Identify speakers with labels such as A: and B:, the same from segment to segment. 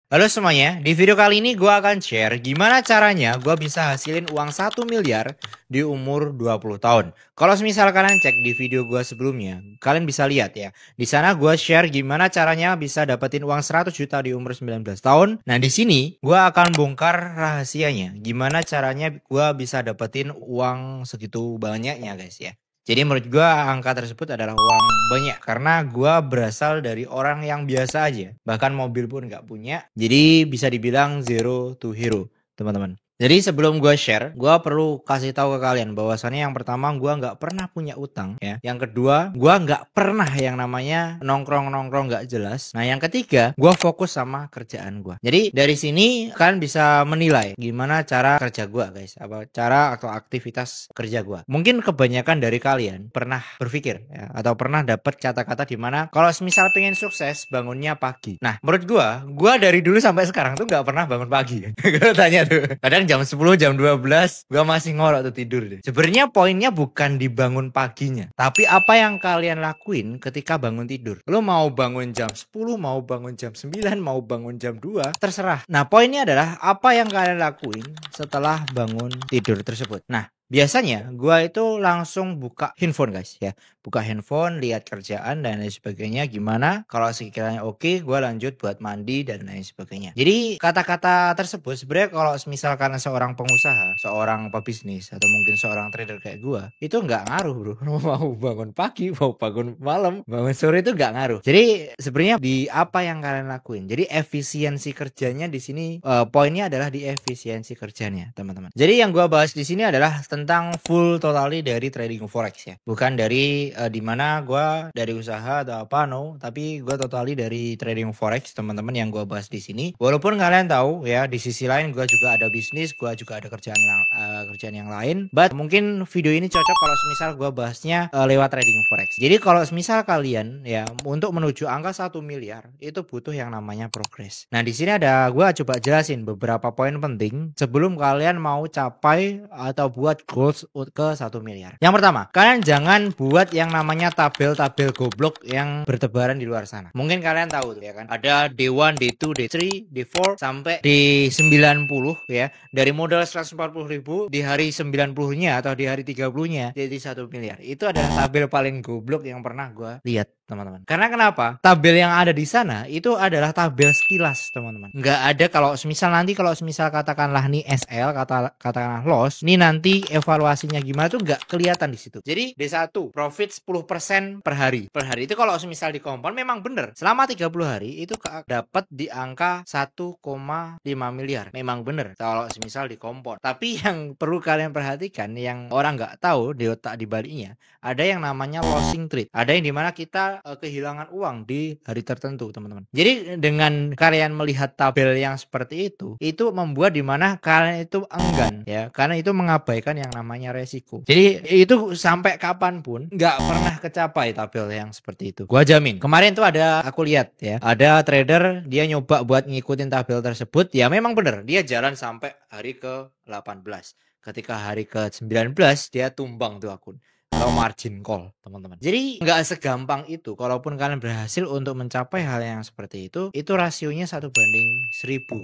A: Halo semuanya, di video kali ini gue akan share gimana caranya gue bisa hasilin uang 1 miliar di umur 20 tahun. Kalau misal kalian cek di video gue sebelumnya, kalian bisa lihat ya. Di sana gue share gimana caranya bisa dapetin uang 100 juta di umur 19 tahun. Nah di sini gue akan bongkar rahasianya. Gimana caranya gue bisa dapetin uang segitu banyaknya guys ya. Jadi menurut gua angka tersebut adalah uang banyak karena gua berasal dari orang yang biasa aja, bahkan mobil pun nggak punya. Jadi bisa dibilang zero to hero, teman-teman. Jadi sebelum gua share, gua perlu kasih tahu ke kalian bahwasannya yang pertama gua nggak pernah punya utang ya. Yang kedua, gua nggak pernah yang namanya nongkrong-nongkrong nggak jelas. Nah yang ketiga, gua fokus sama kerjaan gua. Jadi dari sini kalian bisa menilai gimana cara kerja gua guys, apa cara atau aktivitas kerja gua. Mungkin kebanyakan dari kalian pernah berpikir ya, atau pernah dapat kata-kata di mana kalau misal pengen sukses bangunnya pagi. Nah menurut gua dari dulu sampai sekarang tuh nggak pernah bangun pagi. Gue tanya tuh, kadang jam 10, jam 12 gue masih ngorok tuh tidur deh. Sebenarnya poinnya bukan dibangun paginya, tapi apa yang kalian lakuin ketika bangun tidur. Lo mau bangun jam 10, mau bangun jam 9, mau bangun jam 2, terserah. Nah poinnya adalah apa yang kalian lakuin setelah bangun tidur tersebut. Nah biasanya gua itu langsung buka handphone guys ya. Buka handphone, lihat kerjaan dan lain sebagainya gimana. Kalau sekiranya oke, gua lanjut buat mandi dan lain sebagainya. Jadi kata-kata tersebut sebenarnya kalau misalkan seorang pengusaha, seorang pebisnis atau mungkin seorang trader kayak gua, itu nggak ngaruh bro. Mau bangun pagi, mau bangun malam, bangun sore itu nggak ngaruh. Jadi sebenarnya di apa yang kalian lakuin. Jadi efisiensi kerjanya di sini poinnya adalah di efisiensi kerjanya teman-teman. Jadi yang gua bahas di sini adalah tentang full totally dari trading forex ya, bukan dari dimana gue dari usaha atau apa tapi gue totally dari trading forex teman-teman yang gue bahas di sini. Walaupun kalian tahu ya di sisi lain gue juga ada bisnis, gue juga ada kerjaan yang lain, but mungkin video ini cocok kalau misal gue bahasnya lewat trading forex. Jadi kalau misal kalian ya untuk menuju angka 1 miliar itu butuh yang namanya progress. Nah di sini ada gue coba jelasin beberapa poin penting sebelum kalian mau capai atau buat goals ke 1 miliar. Yang pertama, kalian jangan buat yang namanya tabel-tabel goblok yang bertebaran di luar sana. Mungkin kalian tahu tuh ya kan, ada D1, D2, D3, D4 sampai D90 ya. Dari modal 140.000 di hari 90-nya atau di hari 30-nya jadi 1 miliar. Itu adalah tabel paling goblok yang pernah gue lihat teman-teman. Karena kenapa? Tabel yang ada di sana itu adalah tabel sekilas teman-teman. Nggak ada kalau misal katakanlah nih SL katakanlah loss, nih nanti evaluasinya gimana tuh nggak kelihatan di situ. Jadi D1 profit 10% per hari. Per hari itu kalau misal di kompon memang bener. Selama 30 hari itu dapat di angka 1,5 miliar. Memang bener kalau misal di kompon. Tapi yang perlu kalian perhatikan yang orang nggak tahu di otak di baliknya, ada yang namanya losing trade. Ada yang dimana kita kehilangan uang di hari tertentu teman-teman. Jadi dengan kalian melihat tabel yang seperti itu membuat dimana kalian itu enggan ya, karena itu mengabaikan yang namanya resiko. Jadi itu sampai kapanpun nggak pernah kecapai tabel yang seperti itu. Gua jamin. Kemarin tuh aku lihat ya, ada trader dia nyoba buat ngikutin tabel tersebut, ya memang bener dia jalan sampai hari ke 18. Ketika hari ke 19 dia tumbang tuh akun atau margin call teman-teman. Jadi nggak segampang itu. Kalaupun kalian berhasil untuk mencapai hal yang seperti itu rasionya 1:1000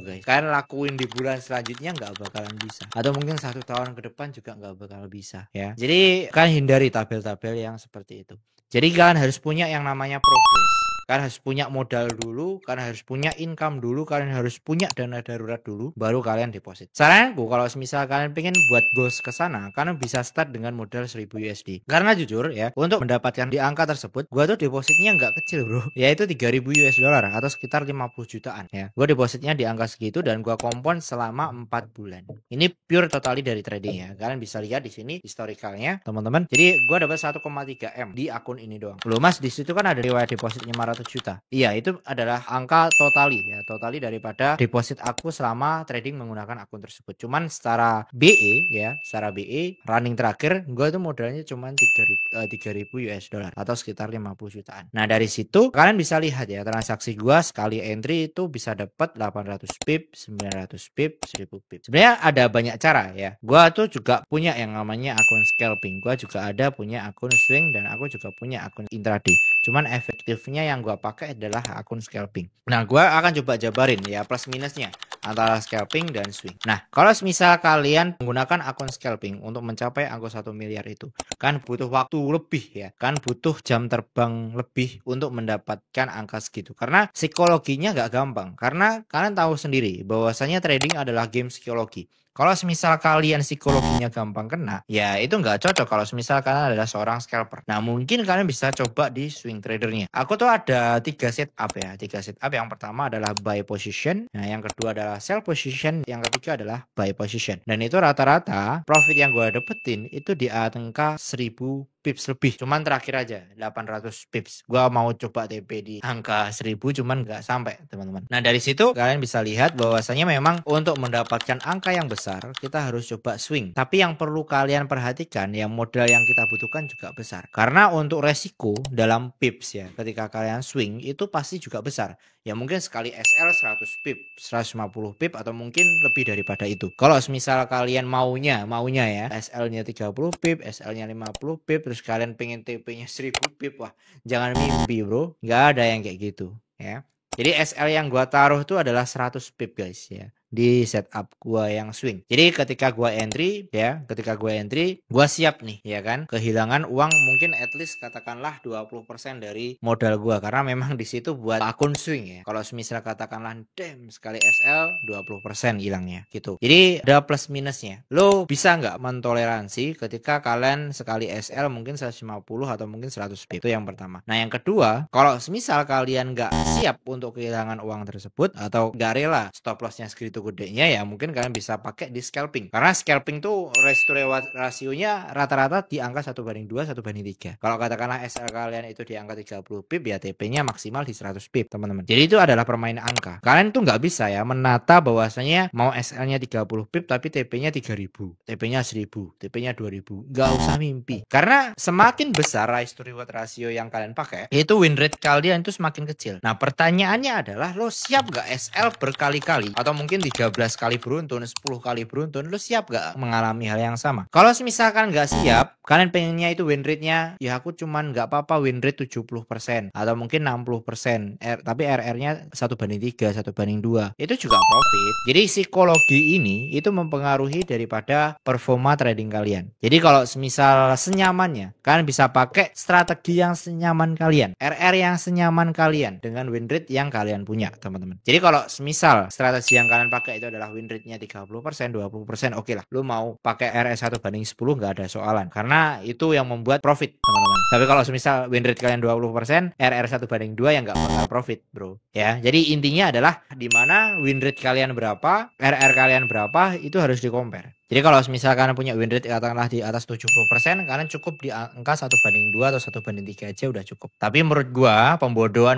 A: guys. Kalian lakuin di bulan selanjutnya nggak bakalan bisa, atau mungkin 1 tahun ke depan juga nggak bakal bisa ya. Jadi kalian hindari tabel-tabel yang seperti itu. Jadi kalian harus punya yang namanya progress. Kalian harus punya modal dulu, kalian harus punya income dulu, kalian harus punya dana darurat dulu, baru kalian deposit. Saranku kalau misal kalian pengen buat goals ke sana, kalian bisa start dengan modal 1000 USD. Karena jujur ya, untuk mendapatkan di angka tersebut, gua tuh depositnya nggak kecil bro, yaitu 3000 US dollar atau sekitar 50 jutaan ya. Gua depositnya di angka segitu dan gua kompon selama 4 bulan. Ini pure totally dari trading ya. Kalian bisa lihat di sini historikalnya teman-teman. Jadi gua dapat 1,3 M di akun ini doang. Loh mas, di situ kan ada riwayat deposit 500 juta. Iya, itu adalah angka totali ya, totali daripada deposit aku selama trading menggunakan akun tersebut. Cuman secara BE ya, secara BE running terakhir gue tuh modalnya cuman 3000 US dollar atau sekitar 50 jutaan. Nah, dari situ kalian bisa lihat ya, transaksi gue sekali entry itu bisa dapat 800 pip, 900 pip, 1000 pip. Sebenarnya ada banyak cara ya. Gue tuh juga punya yang namanya akun scalping. Gue juga ada punya akun swing dan aku juga punya akun intraday. Cuman efektifnya yang yang gua pakai adalah akun scalping. Nah, gua akan coba jabarin ya plus minusnya antara scalping dan swing. Nah, kalau misal kalian menggunakan akun scalping untuk mencapai angka 1 miliar itu, kan butuh waktu lebih ya, kan butuh jam terbang lebih untuk mendapatkan angka segitu. Karena psikologinya nggak gampang. Karena kalian tahu sendiri bahwasanya trading adalah game psikologi. Kalau semisal kalian psikologinya gampang kena, ya itu nggak cocok kalau semisal kalian adalah seorang scalper. Nah, mungkin kalian bisa coba di swing tradernya. Aku tuh ada 3 setup ya. 3 setup. Yang pertama adalah buy position. Nah, yang kedua adalah sell position. Yang ketiga adalah buy position. Dan itu rata-rata profit yang gue dapetin itu di angka 1000 pips lebih. Cuman terakhir aja 800 pips. Gua mau coba TP di angka 1000 cuman nggak sampai, teman-teman. Nah, dari situ kalian bisa lihat bahwasanya memang untuk mendapatkan angka yang besar kita harus coba swing. Tapi yang perlu kalian perhatikan ya, modal yang kita butuhkan juga besar. Karena untuk resiko dalam pips ya, ketika kalian swing itu pasti juga besar. Ya mungkin sekali SL 100 pip, 150 pip atau mungkin lebih daripada itu. Kalau misal kalian maunya ya SL-nya 30 pip, SL-nya 50 pip, terus kalian pengen TP-nya 1000 pip, wah jangan mimpi bro, nggak ada yang kayak gitu ya. Jadi SL yang gua taruh itu adalah 100 pip guys ya, di setup gua yang swing. Jadi ketika gua entry gua siap nih ya kan, kehilangan uang mungkin at least katakanlah 20% dari modal gua, karena memang di situ buat akun swing ya. Kalau misal katakanlah damn sekali SL 20% hilangnya gitu. Jadi ada plus minusnya. Lo bisa nggak mentoleransi ketika kalian sekali SL mungkin 150 atau mungkin 100 pip. Itu yang pertama. Nah, yang kedua, kalau misal kalian nggak siap untuk kehilangan uang tersebut atau nggak rela stop lossnya segitu gedenya, ya mungkin kalian bisa pakai di scalping. Karena scalping tuh risk to reward rasionya rata-rata di angka 1/2, 1/3. Kalau katakanlah SL kalian itu di angka 30 pip, ya TP-nya maksimal di 100 pip, teman-teman. Jadi itu adalah permainan angka. Kalian tuh nggak bisa ya menata bahwasanya mau SL-nya 30 pip tapi TP-nya 3000, TP-nya 1000, TP-nya 2000. Nggak usah mimpi. Karena semakin besar risk to reward rasio yang kalian pakai, itu win rate kalian itu semakin kecil. Nah, pertanyaannya adalah lo siap gak SL berkali-kali atau mungkin 13 kali beruntun, 10 kali beruntun, lo siap gak mengalami hal yang sama? Kalau misalkan gak siap, kalian pengennya itu win rate-nya ya aku cuman gak apa-apa win rate 70% atau mungkin 60%, tapi RR-nya 1/3, 1/2, itu juga profit. Jadi psikologi ini itu mempengaruhi daripada performa trading kalian. Jadi kalau semisal senyamannya, kalian bisa pakai strategi yang senyaman kalian, RR yang senyaman kalian dengan win rate yang kalian punya, teman-teman. Jadi kalau semisal strategi yang kalian pakai itu adalah win rate-nya 30%, 20%, oke lah. Lu mau pakai RR 1/10 nggak ada soalan, karena itu yang membuat profit, teman-teman. Tapi kalau semisal win rate kalian 20%, RR 1/2 yang nggak bakal profit, bro. Ya, jadi intinya adalah di mana win rate kalian berapa, RR kalian berapa, itu harus di-compare. Jadi kalau misalkan kalian punya win rate katakanlah di atas 70%, kalian cukup di angka 1/2 atau 1/3 aja udah cukup. Tapi menurut gua pembodohan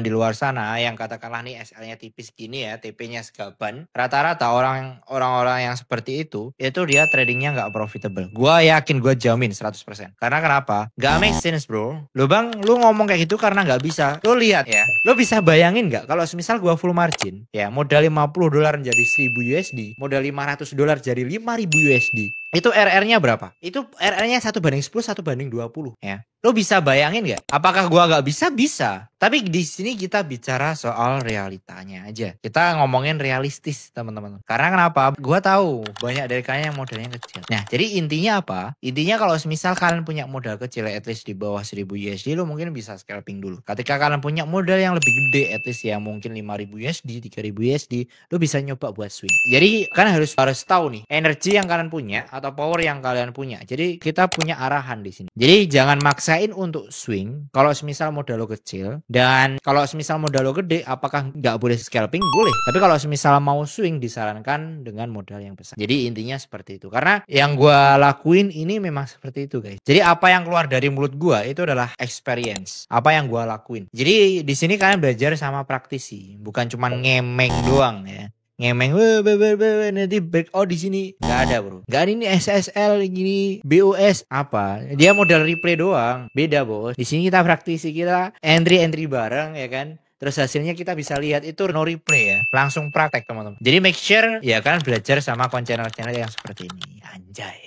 A: di luar sana yang katakanlah nih SL-nya tipis gini ya, TP-nya segaban, rata-rata orang-orang yang seperti itu dia tradingnya nggak profitable. Gua yakin, gua jamin 100%. Karena kenapa? Nggak make sense, bro. Lo bang, lu ngomong kayak gitu karena nggak bisa. Lo lihat ya, lo bisa bayangin nggak kalau semisal gua full margin ya, modal $50 jadi 1000 USD, modal $500 jadi 5000 USD. Itu RR-nya berapa? Itu RR-nya 1/10, 1/20 ya. Lo bisa bayangin nggak? Apakah gua nggak bisa? Bisa. Tapi di sini kita bicara soal realitanya aja. Kita ngomongin realistis, teman-teman. Karena kenapa? Gua tahu banyak dari kalian yang modalnya kecil. Nah, jadi intinya apa? Intinya kalau misal kalian punya modal kecil at least di bawah 1000 USD, lo mungkin bisa scalping dulu. Ketika kalian punya modal yang lebih gede, at least ya mungkin 5000 USD, 3000 USD, lo bisa nyoba buat swing. Jadi kan harus tahu nih energi yang kalian punya atau power yang kalian punya. Jadi kita punya arahan di sini. Jadi jangan maksain untuk swing kalau semisal modal lo kecil, dan kalau semisal modal lo gede, apakah nggak boleh scalping? Boleh. Tapi kalau semisal mau swing disarankan dengan modal yang besar. Jadi intinya seperti itu. Karena yang gua lakuin ini memang seperti itu, guys. Jadi apa yang keluar dari mulut gua itu adalah experience. Apa yang gua lakuin. Jadi di sini kalian belajar sama praktisi, bukan cuma ngemeng doang ya. Ngemeng nanti breakout di sini nggak ada, bro. Nggak ada ini SSL gini BOS apa, dia modal replay doang. Beda, bos. Di sini kita praktisi, kita entry bareng ya kan. terus hasilnya kita bisa lihat itu no replay ya, langsung praktek teman-teman. Jadi make sure ya kan belajar sama channel-channel yang seperti ini. Anjay.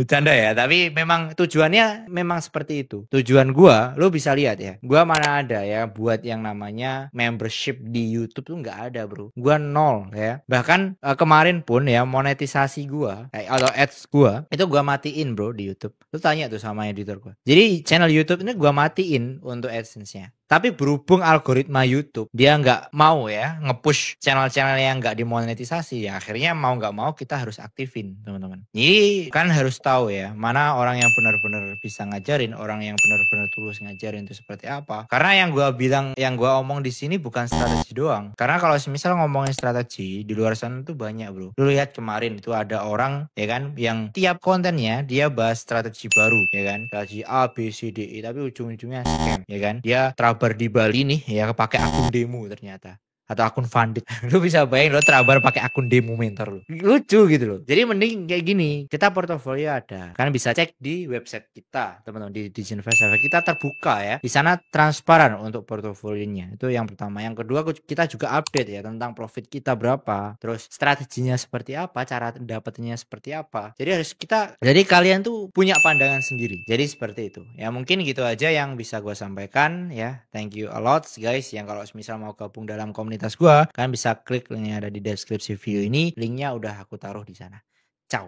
A: Canda ya, tapi memang tujuannya memang seperti itu. Tujuan gua, lo bisa lihat ya. Gua mana ada ya buat yang namanya membership di YouTube tuh nggak ada, bro. Gua nol ya. Bahkan kemarin pun ya monetisasi gua atau ads gua itu gua matiin, bro, di YouTube. Lu tanya tuh sama editor gua. Jadi channel YouTube ini gua matiin untuk AdSense-nya. Tapi berhubung algoritma YouTube dia nggak mau ya nge-push channel-channel yang nggak dimonetisasi, ya akhirnya mau nggak mau kita harus aktifin, teman-teman. Jadi kan harus tahu ya mana orang yang benar-benar bisa ngajarin, orang yang benar-benar tulus ngajarin itu seperti apa. Karena yang gua bilang, yang gua omong di sini bukan strategi doang. Karena kalau misal ngomongin strategi di luar sana tuh banyak, bro. Lu lihat kemarin itu ada orang ya kan yang tiap kontennya dia bahas strategi baru ya kan, strategi A B C D E, tapi ujung-ujungnya scam ya kan. Dia trabar di Bali nih ya pakai akun demo ternyata, atau akun funded. Lu bisa bayangin lo trabar pakai akun demo mentor lu. Lucu gitu loh. Jadi mending kayak gini, kita portofolio ada. Kalian bisa cek di website kita, teman-teman, di Diginvest. Kita terbuka ya. Di sana transparan untuk portofolionya. Itu yang pertama. Yang kedua kita juga update ya tentang profit kita berapa, terus strateginya seperti apa, cara dapatnya seperti apa. Jadi kalian tuh punya pandangan sendiri. Jadi seperti itu. Ya mungkin gitu aja yang bisa gue sampaikan ya. Thank you a lot guys. Yang kalau misal mau gabung dalam komunitas gue, kalian bisa klik link yang ada di deskripsi video ini. Linknya udah aku taruh di sana. Ciao.